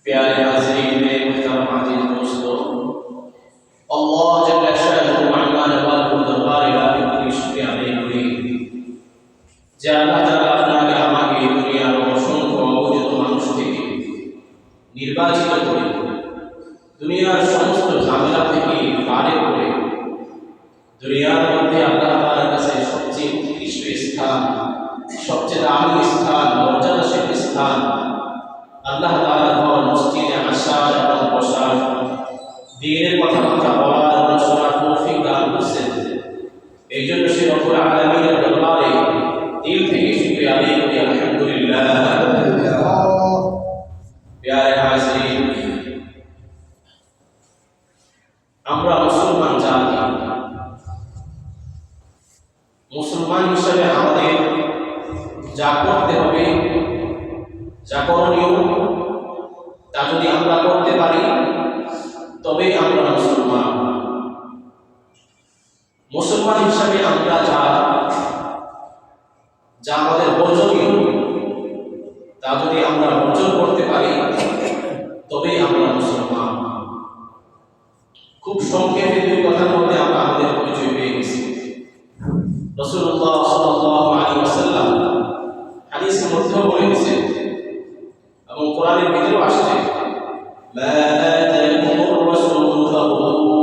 प्यारे हाज़रीन मोहतरम अज़ीज़ दोस्तों, अल्लाह जल्ल शाअनुहु मान वाल दरबार इलाही की शुक्रिया আদায় করি যে আল্লাহ তাআলা আপনাকে আমাকে দুনিয়ার অসংখ্য অবুঝিত মানুষ থেকে নির্বাচিত করে দুনিয়ার সমস্ত ঝামেলা থেকে পারে করে দুনিয়ার মধ্যে আল্লাহ তাআলার কাছে সবচেয়ে উৎকৃষ্ট স্থান, সবচেয়ে দামি স্থান, মর্যাদাশীল স্থান আল্লাহ তাআলা ঘর মসজিদে আসার এবং বসার, দ্বীনের কথাবার্তা বলার এবং শোনার তৌফিক দান করেছেন। এই জন্য সে রব্বুল আলামিনের দরবারে দিল থেকে শুকরিয়া আদায় করি, আলহামদুলিল্লাহ। প্যারে হাজরিন, আমরা মুসলমান জাতি, মুসলমান হিসেবে আমাদের যা করতে হবে, যা করণীয়, তা যদি আমরা করতে পারি তবেই আমরা মুসলমান। মুসলমান হিসাবে আমরা যা আমাদের বর্জনীয়, তা যদি আমরা বর্জন করতে পারি তবেই আমরা মুসলমান। খুব সংক্ষেপে দুই কথার মধ্যে আমরা আমাদের পরিচয় পেয়ে গেছি। রাসূলুল্লাহ সাল্লাল্লাহু আলাইহি ওয়াসাল্লাম হাদিসের মধ্যেও বলে গেছেন এবং কোরআনের ভিতরেও আসছে, মা আতাকুমুর রাসূলু ফাখুযুহু।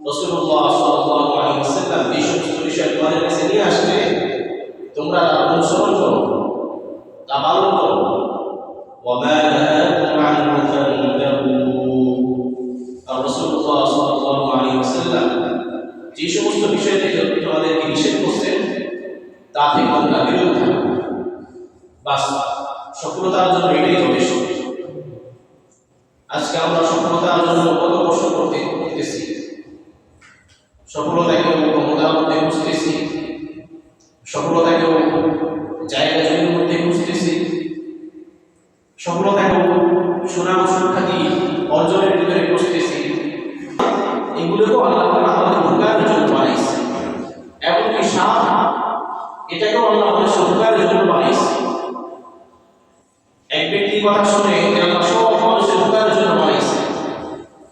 রাসূলুল্লাহ সাল্লাল্লাহু আলাইহি ওয়াসাল্লাম এই সমস্ত বিষয় তোমাদের কাছে নিয়ে আসছে, তোমরা অনুসরণ করো, তা পালন করো। ওয়া মা নাহাকুম আনহু ফান্তাহু। আর রাসূলুল্লাহ সাল্লাল্লাহু আলাইহি ওয়াসাল্লাম যে সমস্ত বিষয় থেকে তোমাদেরকে নিষেধ করছেন তা থেকে তোমরা বিরত থাকো। বাস, সফলতার জন্য এটাই যথেষ্ট। আজকে আমরা সফলতার জন্য কত কষ্ট করতেছি, সফলতাকেও ক্ষমতার মধ্যে খুঁজতেছি, সফলতাকেও জায়গা জমির মধ্যে খুঁজতেছি, সফলতাকেও সুনাম সুখ্যাতি অর্জনের ভিতরে খুঁজতেছি। এগুলোকেও আল্লাহ তাআলা আমাদের উপকারের জন্য বানাইছে, এমনকি সাপ, এটাকেও আল্লাহ আমাদের উপকারের জন্য বানাইছে। এক ব্যক্তির কথা শুনে আল্লাহ সব মানুষের উপকারের জন্য বানাইছে,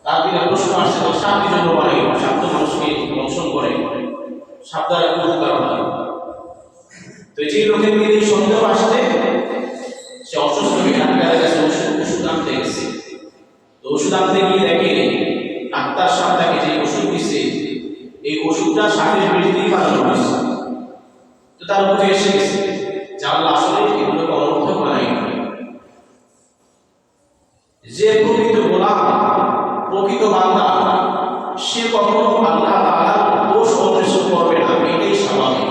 তার দিকে প্রশ্ন আসছে, সাপ কি জন্য বানাই? সাপ তো মানুষকে দংশন করে, সাপ দ্বারা কোনো উপকার হয়। তো যে লোকের দিকে এই সন্দেহ আসছে, সে অসুস্থ হয়ে ডাক্তারের কাছে ওষুধ আনতে গেছে। তো ওষুধ আনতে গিয়ে দেখে ডাক্তার সাহেব তাকে যে ওষুধ দিচ্ছে, এই ওষুধটা সাপের বিষ দিয়ে বানানো হয়েছে। তো তার উপরে এসে গেছে যে আল্লাহ আসলে এগুলোকে অনর্থক বানাই। যে প্রকৃত গোলাম, প্রকৃত বান্দা, সে কখনো আল্লাহ তাআলার দোষ অন্বেষণ করবে না, এটাই স্বাভাবিক।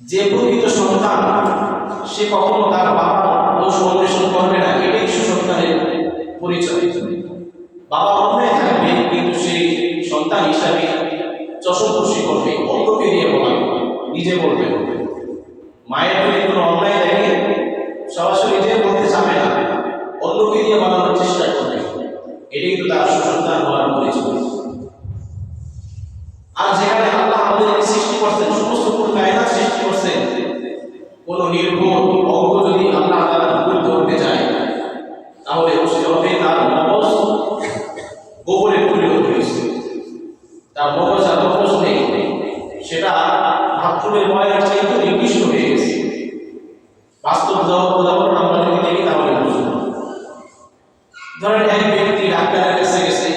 যে প্রকৃত সন্তান, সে কখনো তার বাবার দোষ অন্বেষণ করবে না, এটাই সুসন্তানের পরিচয়। বাবা অন্যায় থাকবে কিন্তু সেই সন্তান হিসাবে চশমকশি করবে, অন্যকে দিয়ে বলাবে, নিজে বলবে। মায়ের যদি কোনো অন্যায় দেখে সরাসরি নিজে বলতে চাবে না, অন্যকে দিয়ে বানানোর চেষ্টা করবে। এটাই তো তার সুসন্তান হওয়ার পরিচয়। আর যেখানে আল্লাহ আমাদেরকে সৃষ্টি করছেন, সমস্ত কায়নাত সৃষ্টি করছেন, কোন নির্ভুল অঙ্গ যদি আল্লাহ তাআলা ভুল করতে যায় তাহলে বুঝতে হবে তার মগজ গোবরে পরিণত হয়েছে, তার মগজ আর মগজ নেই, সেটা বাথরুমের ময়লার চাইতে নির্দিষ্ট হয়ে গেছে। বাস্তব উদাহরণ আমরা যদি দেখি তাহলে বুঝব। ধরেন এক ব্যক্তি ডাক্তারের কাছে গেছে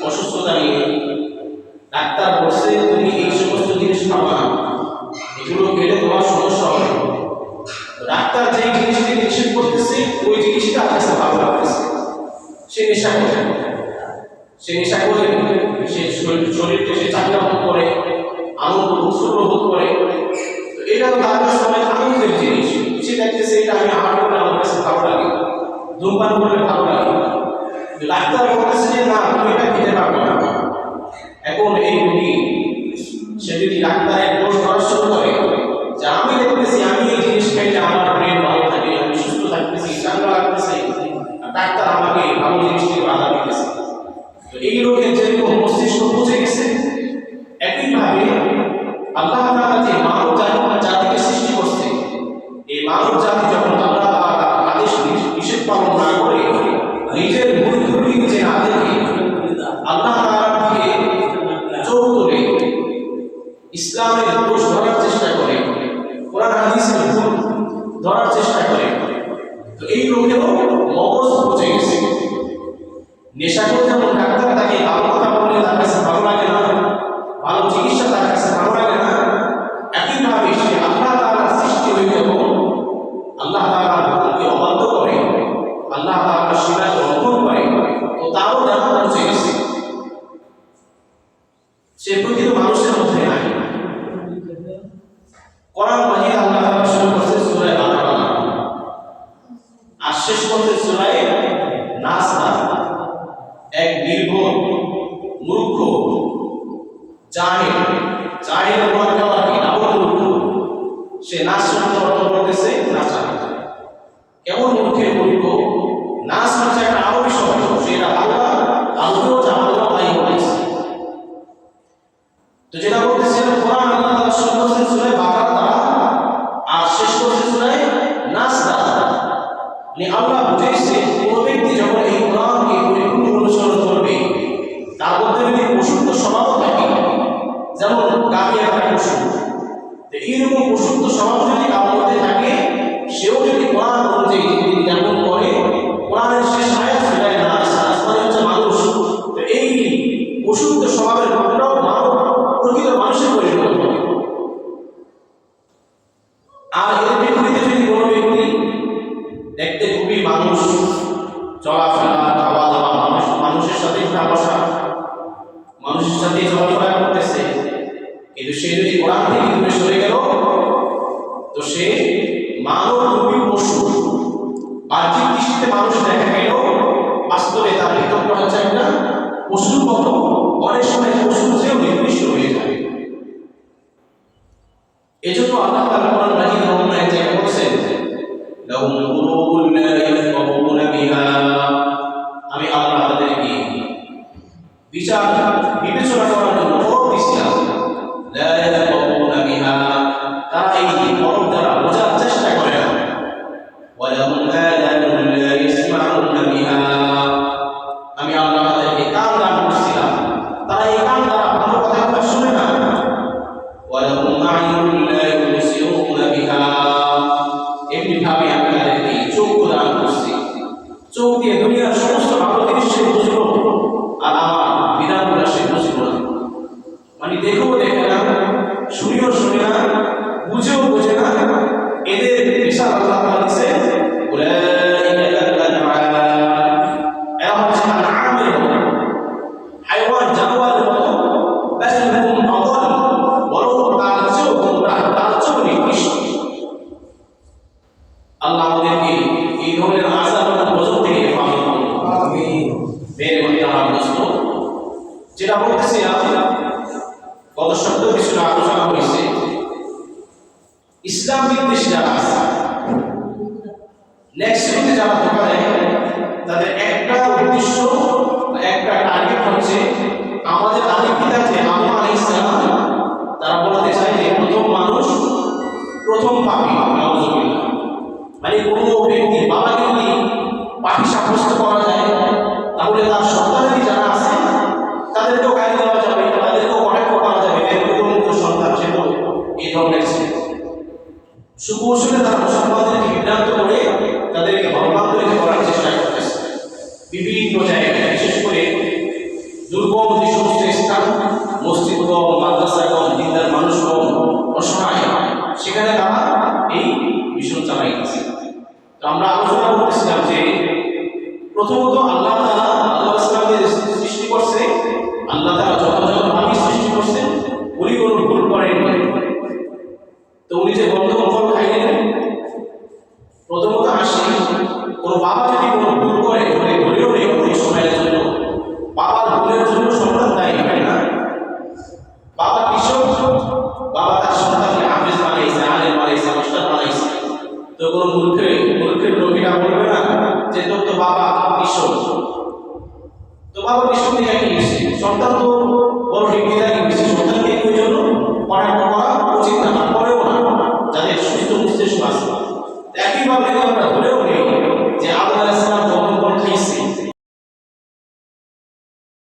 অসুস্থতা নিয়ে, ডাক্তার বলছে তুমি এই সমস্ত জিনিস খাবা না, এগুলো খেলে তোমার সমস্যা হবে। ডাক্তার যে জিনিসটি নিষেধ করতেছে ওই জিনিসটা তার কাছে ভালো লাগতেছে, সে নেশা করে, সে শরীরকে সে চাঙ্গা বোধ করে, আনন্দ উৎসব বোধ করে। তো এটা তার কাছে অনেক আনন্দের জিনিস। সে দেখতেছে এটা আমি আমার করলে আমার কাছে ভালো লাগে, ধূমপান করলে ভালো লাগে। ডাক্তার বলতেছে যে না, তুমি এটা খেতে পারবে না। এখন এই রোগী সে যদি ডাক্তারের দোষ ধরা শুরু করে যে আমি দেখতেছি আমি এই জিনিস খাইলে আমার ব্রেন ভালো থাকে, আমি সুস্থ থাকতেছি, চাঙ্গা লাগতেছে, ডাক্তার আমাকে ভালো জিনিস থেকে বাধা দিতেছে, তো এই লোকের যেরকম মস্তিষ্ক বুঝে গেছে, একইভাবে আল্লাহ তাআলা যে মানব জাতিকে সৃষ্টি করছে, এই মানব জাতি যখন আল্লাহ তাআলা আদেশ করার চেষ্টা করে। তো এই লোকেরও মগজ বুঝে গেছে। নেশাখোর যেমন ডাক্তার তাকে ভালো কথা বললে তার কাছে ভালো লাগে না, ভালো চিকিৎসা তার কাছে ভালো লাগে না, একইভাবে সে আল্লাহ তাআলার সৃষ্টি হয়ে যখন আল্লাহ তাআলার হুকুমকে অবাধ্য করে, আল্লাহ তাআলার সীমাকে লঙ্ঘন করে, তো তারও দেখা পৌঁছে গেছে। সে প্রকৃত মানুষের মধ্যে নাই। কোরআন মাজিদ আল্লাহ তাআলা শুরু করছে সূরা বাকারা আর শেষ করছে সূরা নাস। এক নির্ভর মূর্খ জাহিল ওয়াকাওয়া কি আবল মূর্খ, সে নাস শব্দের অর্থ করতেছে নাচা। কেমন মূর্খের মূর্খ? নাস হচ্ছে একটা আরবি শব্দ, সেটা আল্লাহ আল্লাহ জামাল তাই বলেছে। তো যেটা বলতেছিলাম, কোরআন আল্লাহ তাআলা শুরু করছেন সূরা বাকারা দ্বারা আর শেষ করছেন সূরা নাস দ্বারা। মানে আল্লাহ বুঝাইছে কোন ব্যক্তি যখন এই কোরআনকে পরিপূর্ণ অনুসরণ করবে, তার মধ্যে যদি পশুত্ব স্বভাব থাকে, যেমন গাভী একটা পশু, তো এইরকম পশুত্ব স্বভাব যদি কারোর মধ্যে থাকে, সেও যদি কোরআন অনুযায়ী যেমন করে, কোরআনের শেষ আয়াত সূরা নাস, আসমানে হচ্ছে মানুষ, তো এই পশুত্ব স্বভাবের ঘটনাও প্রকৃত মানুষের পরিণত হবে। আর এর বিপরীতে যদি কোনো ব্যক্তি দেখতে খুবই মানুষ, চলাফেরা, খাওয়া দাওয়া, মানুষের সাথে উঠা বসা, মানুষের সাথে চলাফেরা করতেছে, কিন্তু সে যদি কোরআন থেকে দূরে সরে গেল, তো সে মানবরূপী পশু। বাহ্যিক দৃষ্টিতে মানুষ দেখা গেল, বাস্তবে তার ভিতরটা হচ্ছে একটা পশুর মতো, অনেক সময় পশুর চেয়েও নির্দিষ্ট হয়ে যাবে। এজন্য আল্লাহ তাআলা কোরআন মাজিদ অন্য এক জায়গায় বলেছেন, লাহুম কুলুবুন লা ইয়াফকাহুনা বিহা, আমি আল্লাহ তাদেরকে বিচার বিবেচনা করার জন্য বড় দিয়েছিলাম। লা ইয়াফকাহুনা বিহা, তারা এই বড় দ্বারা বোঝার চেষ্টা করে না। ওয়া লাহুম আযানুন লা ইয়াসমাউনা বিহা, আমি আল্লাহ তাদেরকে কান দান করেছিলাম, তারা এই কান দ্বারা ভালো কথা শুনে না। ওয়া লাহুম আ'ইনুন লা ইউবসিরুনা বিহা, এমনিভাবে আমি তাদেরকে চোখ দান করছি, চোখ দিয়ে দুনিয়ার সমস্ত ভালো জিনিস সে বুঝলো, আর আমার বিধানগুলো সে বুঝলো না। মানে দেখেও দেখে না, শুনেও শুনে না, বুঝেও বোঝে না। এদের বিশাল আল্লাহ তাআলা দিয়েছে, উলাইকা কাল-আনআম, এরা হচ্ছে আনআমের মতো, হাইওয়ান জানোয়ারের মতো, বাস হুম আযাল, বরং তার চেয়েও গোমরাহ, তার চেয়েও নিকৃষ্ট। আল্লাহ আমাদেরকে এই ধরনের আযাব এবং গজব থেকে হেফাজত করুন, আমিন। মেরে মধ্যে আমার দোস্ত, যেটা বলতেছিলাম, গত সপ্তাহে কিছুটা আলোচনা হয়েছে, ইসলাম বিদ্বেষ যারা আছে, নেক্সটে যারা ধোকা দেয়, তাদের একটা উদ্দেশ্য, একটা টার্গেট হচ্ছে আমাদের আদি পিতা যে আদম আলাইহিস সালাম, তারা বলতে চায় যে প্রথম মানুষ, প্রথম পাপী, নাউযুবিল্লাহ। মানে কোনো ব্যক্তি বাবাকে যদি পাপী সাব্যস্ত করা যায়, তাহলে তার সন্তানাদি যারা আছে তাদেরকেও গালি দেওয়া যাবে, তাদেরকেও কটাক্ষ করা যাবে, এরকম সন্তান সে তো এই ধরনের সুকৌশলে তারা মুসলমানদেরকে বিভ্রান্ত করে তাদেরকে ভ্রমান্তরিত করার চেষ্টা করতেছে বিভিন্ন জায়গায়, বিশেষ করে দুর্গম যে সমস্ত স্থান, মসজিদ কম, মাদ্রাসা কম, দিনদার মানুষ কম, অসহায়, সেখানে তারা এই মিশন চালাইতেছে। তো আমরা আলোচনা করতেছিলাম যে প্রথমত আল্লাহ তাআলা আদম ইসলামকে সৃষ্টি করছে, আল্লাহ তাআলা যথাযথভাবে সৃষ্টি করছেন, উনি কোনো ভুল করেননি। তো উনি যে গন্ধম ফল খাইলেন, প্রথমত আসি কোনো বাবা যদি কোনো ভুল করে, ধরেও নেই অনেক সময়ের জন্য, বাবার ভুলের জন্য সন্তান দায়ী হয় না। বাবা কৃষক, বাবা তার সন্তানকে হাফেজ বানাইছে, আলেম বানাইছে, মাস্টার বানাইছে, তো কোনো মূর্খের লোকেরা বলবে না যে তোর তো বাবা কৃষক,